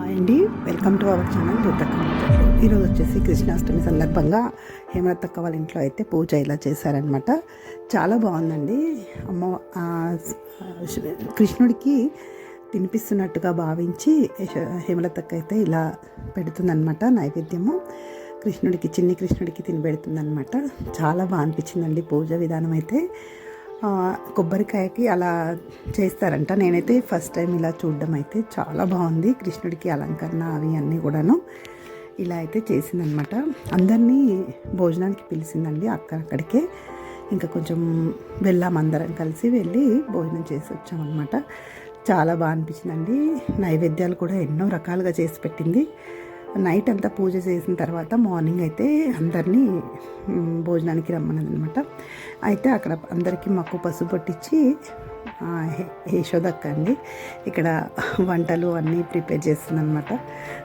Hi అండి, welcome to our channel జ్యోతక్క ముచ్చట్లు. ఈరోజు వచ్చేసి కృష్ణాష్టమి సందర్భంగా హేమలతక్క వాళ్ళ ఇంట్లో అయితే పూజ ఇలా చేశారనమాట. చాలా బాగుందండి. కృష్ణుడికి తినిపిస్తున్నట్టుగా భావించి హేమలతక్క అయితే ఇలా పెడుతుందనమాట నైవేద్యము. చిన్ని కృష్ణుడికి తినిపెడుతుందనమాట. చాలా బాగా అనిపించిందండి పూజ విధానం అయితే. కొబ్బరికాయకి అలా చేస్తారంట. నేనైతే ఫస్ట్ టైం ఇలా చూడడం అయితే చాలా బాగుంది. కృష్ణుడికి అలంకరణ అవి అన్నీ కూడాను ఇలా అయితే చేసిందనమాట. అందరినీ భోజనానికి పిలిచిందండి అక్కడికే. ఇంకా కొంచెం వెళ్ళాం, అందరం కలిసి వెళ్ళి భోజనం చేసి వచ్చామన్నమాట. చాలా బాగా అనిపించిందండి. నైవేద్యాలు కూడా ఎన్నో రకాలుగా చేసి పెట్టింది. నైట్ అంతా పూజ చేసిన తర్వాత మార్నింగ్ అయితే అందరినీ భోజనానికి రమ్మన్నదనమాట. అయితే అక్కడ అందరికీ మాకు పసుపు పట్టించి యశోదక్క అండి ఇక్కడ వంటలు అన్నీ ప్రిపేర్ చేస్తుందనమాట.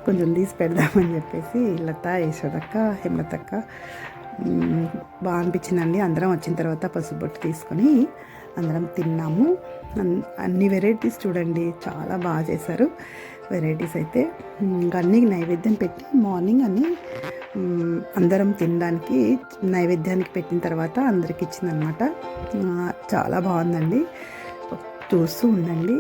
కొంచెం తీసి పెడదామని చెప్పేసి లత, యశోదక్క, హేమలతక్క బాగా అనిపించిందండి. అందరం వచ్చిన తర్వాత పసుపు బొట్టు తీసుకొని అందరం తిన్నాము. అన్ని వెరైటీస్ చూడండి, చాలా బాగా చేశారు వెరైటీస్ అయితే. ఇంకా అన్నీ నైవేద్యం పెట్టి మార్నింగ్ అన్నీ అందరం తినడానికి నైవేద్యానికి పెట్టిన తర్వాత అందరికి ఇచ్చిందనమాట. చాలా బాగుందండి, చూస్తూ ఉండండి.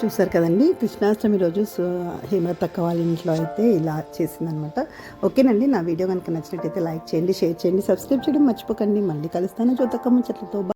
చూసారు కదండి, కృష్ణాష్టమి రోజు హేమలతక్క వాళ్ళ ఇంట్లో అయితే ఇలా చేసిందనమాట. ఓకేనండి, నా వీడియో కనుక నచ్చినట్టయితే లైక్ చేయండి, షేర్ చేయండి, సబ్స్క్రైబ్ చేయడం మర్చిపోకండి. మళ్ళీ కలుస్తాను జ్యోతక్క ముచ్చట్లతో.